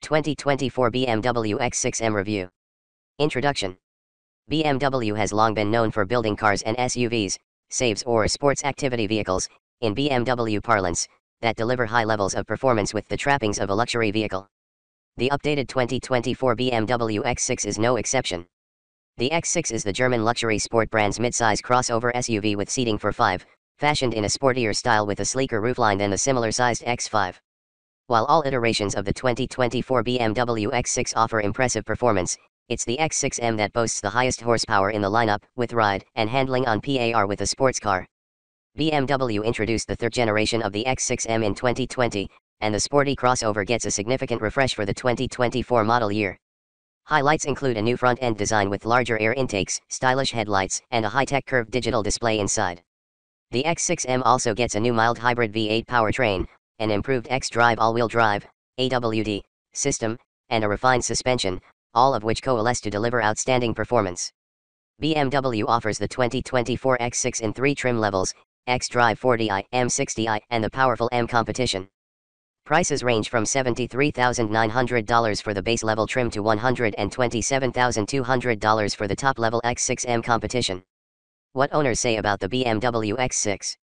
2024 BMW X6M Review. Introduction. BMW has long been known for building cars and SUVs, SAVs or sports activity vehicles, in BMW parlance, that deliver high levels of performance with the trappings of a luxury vehicle. The updated 2024 BMW X6 is no exception. The X6 is the German luxury sport brand's midsize crossover SUV with seating for 5, fashioned in a sportier style with a sleeker roofline than the similar-sized X5. While all iterations of the 2024 BMW X6 offer impressive performance, it's the X6M that boasts the highest horsepower in the lineup, with ride and handling on par with a sports car. BMW introduced the third generation of the X6M in 2020, and the sporty crossover gets a significant refresh for the 2024 model year. Highlights include a new front-end design with larger air intakes, stylish headlights, and a high-tech curved digital display inside. The X6M also gets a new mild hybrid V8 powertrain, an improved X-Drive all-wheel drive, AWD, system, and a refined suspension, all of which coalesce to deliver outstanding performance. BMW offers the 2024 X6 in 3 trim levels, X-Drive 40i, M60i, and the powerful M Competition. Prices range from $73,900 for the base-level trim to $127,200 for the top-level X6M Competition. What owners say about the BMW X6?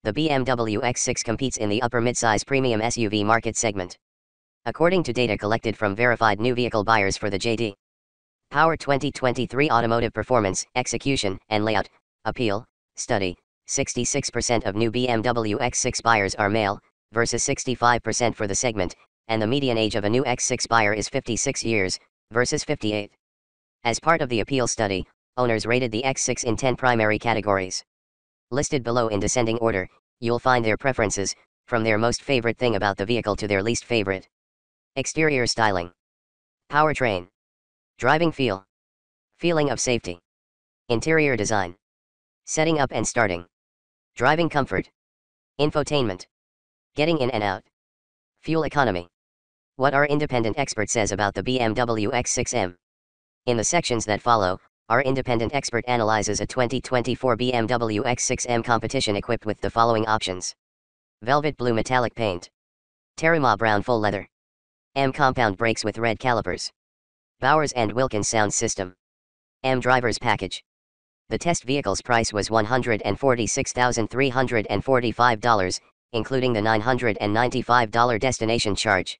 The BMW X6 competes in the upper midsize premium SUV market segment. According to data collected from verified new vehicle buyers for the JD Power 2023 Automotive Performance, Execution, and Layout Appeal study, 66% of new BMW X6 buyers are male, versus 65% for the segment, and the median age of a new X6 buyer is 56 years, versus 58. As part of the Appeal study, owners rated the X6 in 10 primary categories. Listed below in descending order, you'll find their preferences, from their most favorite thing about the vehicle to their least favorite. Exterior styling. Powertrain. Driving feel. Feeling of safety. Interior design. Setting up and starting. Driving comfort. Infotainment. Getting in and out. Fuel economy. What our independent expert says about the BMW X6M. In the sections that follow, our independent expert analyzes a 2024 BMW X6M Competition equipped with the following options. Velvet blue metallic paint. Terima brown full leather. M compound brakes with red calipers. Bowers & Wilkins sound system. M driver's package. The test vehicle's price was $146,345, including the $995 destination charge.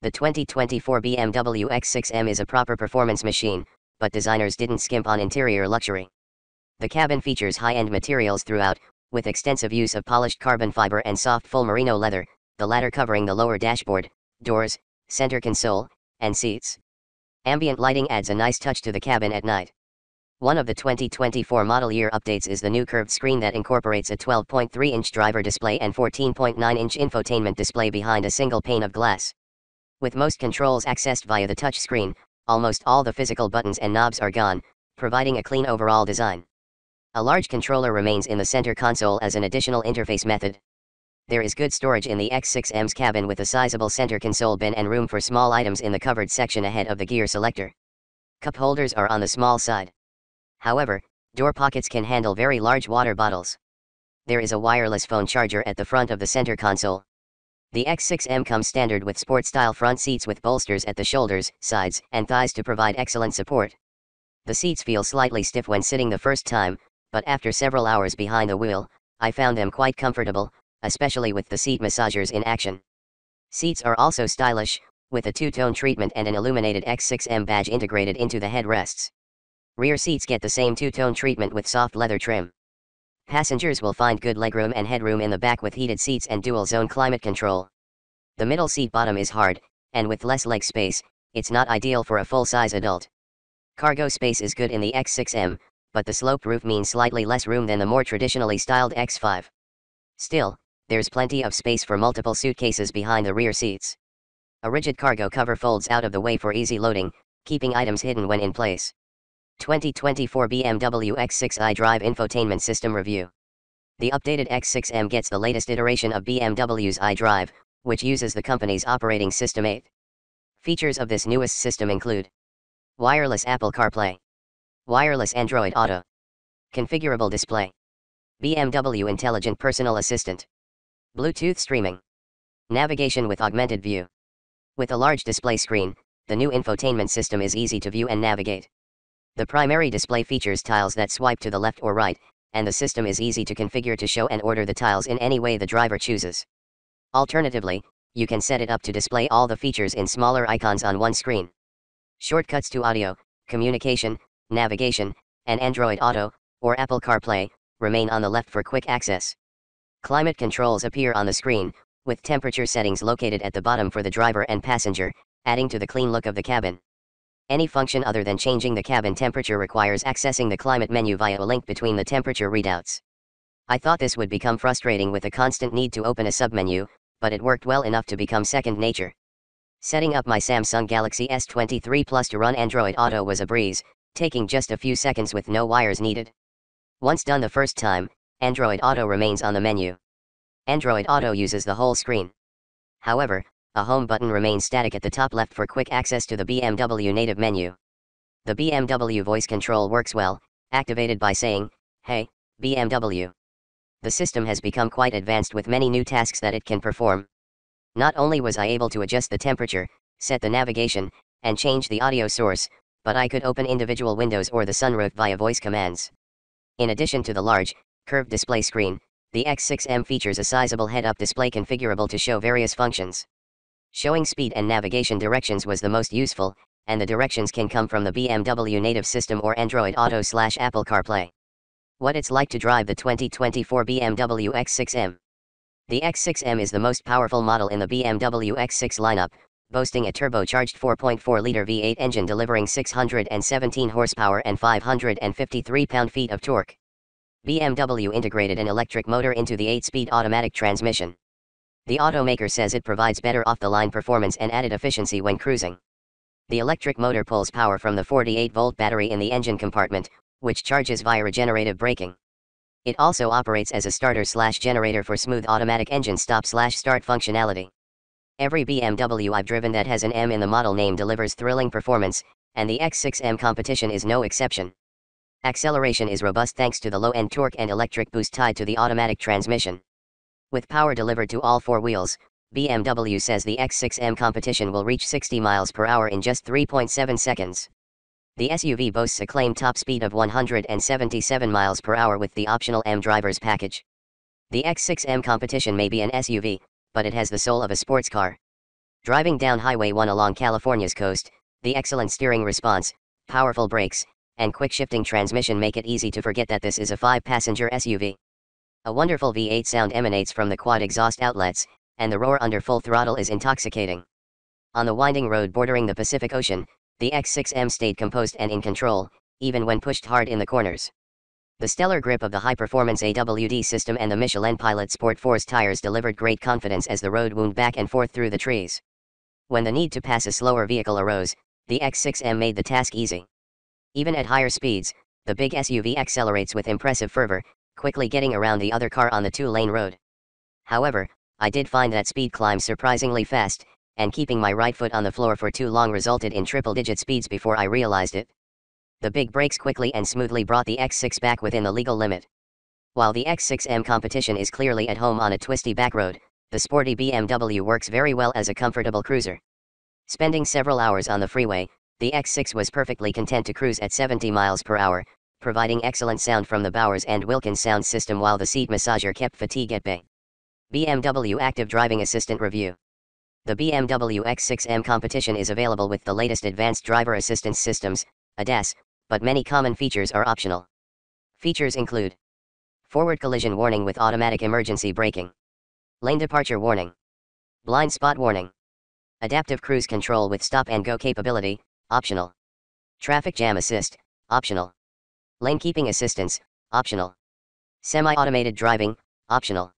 The 2024 BMW X6M is a proper performance machine, but designers didn't skimp on interior luxury. The cabin features high-end materials throughout, with extensive use of polished carbon fiber and soft full merino leather, the latter covering the lower dashboard, doors, center console, and seats. Ambient lighting adds a nice touch to the cabin at night. One of the 2024 model year updates is the new curved screen that incorporates a 12.3-inch driver display and 14.9-inch infotainment display behind a single pane of glass. With most controls accessed via the touch screen, almost all the physical buttons and knobs are gone, providing a clean overall design. A large controller remains in the center console as an additional interface method. There is good storage in the X6M's cabin with a sizable center console bin and room for small items in the covered section ahead of the gear selector. Cup holders are on the small side. However, door pockets can handle very large water bottles. There is a wireless phone charger at the front of the center console. The X6M comes standard with sport-style front seats with bolsters at the shoulders, sides, and thighs to provide excellent support. The seats feel slightly stiff when sitting the first time, but after several hours behind the wheel, I found them quite comfortable, especially with the seat massagers in action. Seats are also stylish, with a two-tone treatment and an illuminated X6M badge integrated into the headrests. Rear seats get the same two-tone treatment with soft leather trim. Passengers will find good legroom and headroom in the back with heated seats and dual-zone climate control. The middle seat bottom is hard, and with less leg space, it's not ideal for a full-size adult. Cargo space is good in the X6M, but the sloped roof means slightly less room than the more traditionally styled X5. Still, there's plenty of space for multiple suitcases behind the rear seats. A rigid cargo cover folds out of the way for easy loading, keeping items hidden when in place. 2024 BMW X6 iDrive Infotainment System Review. The updated X6M gets the latest iteration of BMW's iDrive, which uses the company's operating system 8. Features of this newest system include wireless Apple CarPlay, wireless Android Auto, configurable display, BMW Intelligent Personal Assistant, Bluetooth streaming, navigation with augmented view. With a large display screen, the new infotainment system is easy to view and navigate. The primary display features tiles that swipe to the left or right, and the system is easy to configure to show and order the tiles in any way the driver chooses. Alternatively, you can set it up to display all the features in smaller icons on one screen. Shortcuts to audio, communication, navigation, and Android Auto, or Apple CarPlay, remain on the left for quick access. Climate controls appear on the screen, with temperature settings located at the bottom for the driver and passenger, adding to the clean look of the cabin. Any function other than changing the cabin temperature requires accessing the climate menu via a link between the temperature readouts. I thought this would become frustrating with a constant need to open a submenu, but it worked well enough to become second nature. Setting up my Samsung Galaxy S23 Plus to run Android Auto was a breeze, taking just a few seconds with no wires needed. Once done the first time, Android Auto remains on the menu. Android Auto uses the whole screen. However, a home button remains static at the top left for quick access to the BMW native menu. The BMW voice control works well, activated by saying, "Hey, BMW." The system has become quite advanced with many new tasks that it can perform. Not only was I able to adjust the temperature, set the navigation, and change the audio source, but I could open individual windows or the sunroof via voice commands. In addition to the large, curved display screen, the X6M features a sizable head-up display configurable to show various functions. Showing speed and navigation directions was the most useful, and the directions can come from the BMW native system or Android Auto/Apple CarPlay. What it's like to drive the 2024 BMW X6M. The X6M is the most powerful model in the BMW X6 lineup, boasting a turbocharged 4.4-liter V8 engine delivering 617 horsepower and 553 pound-feet of torque. BMW integrated an electric motor into the 8-speed automatic transmission. The automaker says it provides better off-the-line performance and added efficiency when cruising. The electric motor pulls power from the 48-volt battery in the engine compartment, which charges via regenerative braking. It also operates as a starter/generator for smooth automatic engine stop/start functionality. Every BMW I've driven that has an M in the model name delivers thrilling performance, and the X6M competition is no exception. Acceleration is robust thanks to the low-end torque and electric boost tied to the automatic transmission. With power delivered to all four wheels, BMW says the X6M competition will reach 60 miles per hour in just 3.7 seconds. The SUV boasts a claimed top speed of 177 miles per hour with the optional M Drivers package. The X6M competition may be an SUV, but it has the soul of a sports car. Driving down Highway 1 along California's coast, the excellent steering response, powerful brakes, and quick shifting transmission make it easy to forget that this is a 5-passenger SUV. A wonderful V8 sound emanates from the quad exhaust outlets, and the roar under full throttle is intoxicating. On the winding road bordering the Pacific Ocean, the X6M stayed composed and in control, even when pushed hard in the corners. The stellar grip of the high-performance AWD system and the Michelin Pilot Sport Force tires delivered great confidence as the road wound back and forth through the trees. When the need to pass a slower vehicle arose, the X6M made the task easy. Even at higher speeds, the big SUV accelerates with impressive fervor, quickly getting around the other car on the 2-lane road. However, I did find that speed climb surprisingly fast, and keeping my right foot on the floor for too long resulted in triple-digit speeds before I realized it. The big brakes quickly and smoothly brought the X6 back within the legal limit. While the X6M competition is clearly at home on a twisty back road, the sporty BMW works very well as a comfortable cruiser. Spending several hours on the freeway, the X6 was perfectly content to cruise at 70 miles per hour, providing excellent sound from the Bowers and Wilkins sound system while the seat massager kept fatigue at bay. BMW Active Driving Assistant Review. The BMW X6M competition is available with the latest advanced driver assistance systems, ADAS, but many common features are optional. Features include forward collision warning with automatic emergency braking, lane departure warning, blind spot warning, adaptive cruise control with stop and go capability, optional, traffic jam assist, optional, lane keeping assistance, optional, semi-automated driving, optional.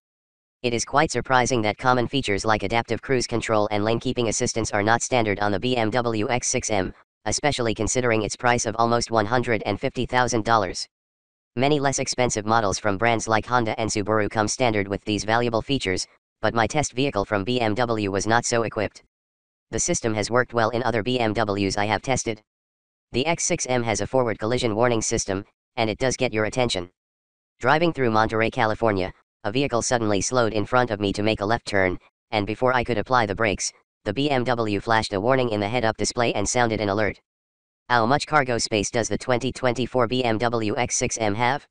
It is quite surprising that common features like adaptive cruise control and lane keeping assistance are not standard on the BMW X6M, especially considering its price of almost $150,000. Many less expensive models from brands like Honda and Subaru come standard with these valuable features, but my test vehicle from BMW was not so equipped. The system has worked well in other BMWs I have tested. The X6M has a forward collision warning system, and it does get your attention. Driving through Monterey, California, a vehicle suddenly slowed in front of me to make a left turn, and before I could apply the brakes, the BMW flashed a warning in the head-up display and sounded an alert. How much cargo space does the 2024 BMW X6M have?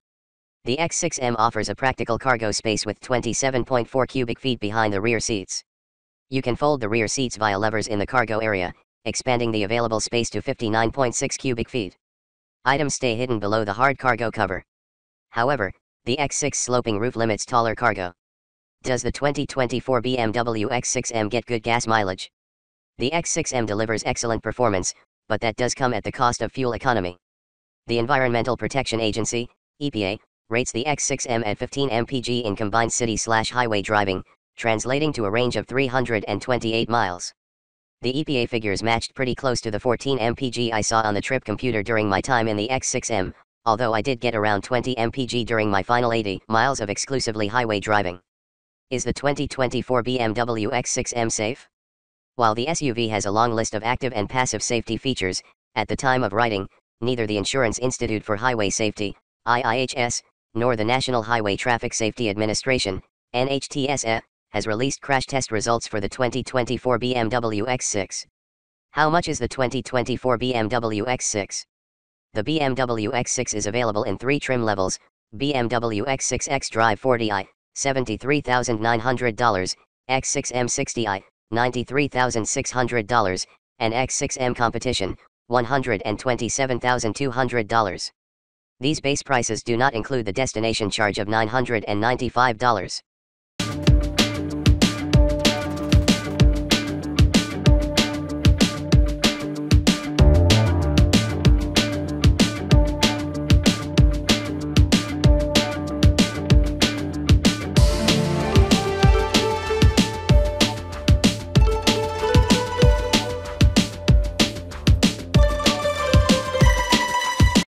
The X6M offers a practical cargo space with 27.4 cubic feet behind the rear seats. You can fold the rear seats via levers in the cargo area, expanding the available space to 59.6 cubic feet. Items stay hidden below the hard cargo cover. However, the X6 sloping roof limits taller cargo. Does the 2024 BMW X6M get good gas mileage? The X6M delivers excellent performance, but that does come at the cost of fuel economy. The Environmental Protection Agency, EPA, rates the X6M at 15 mpg in combined city/highway driving, translating to a range of 328 miles. The EPA figures matched pretty close to the 14 mpg I saw on the trip computer during my time in the X6M, although I did get around 20 mpg during my final 80 miles of exclusively highway driving. Is the 2024 BMW X6M safe? While the SUV has a long list of active and passive safety features, at the time of writing, neither the Insurance Institute for Highway Safety, IIHS, nor the National Highway Traffic Safety Administration, NHTSA, has released crash test results for the 2024 BMW X6. How much is the 2024 BMW X6? The BMW X6 is available in 3 trim levels: BMW X6 xDrive 40i, $73,900, X6M 60i, $93,600, and X6M Competition, $127,200. These base prices do not include the destination charge of $995.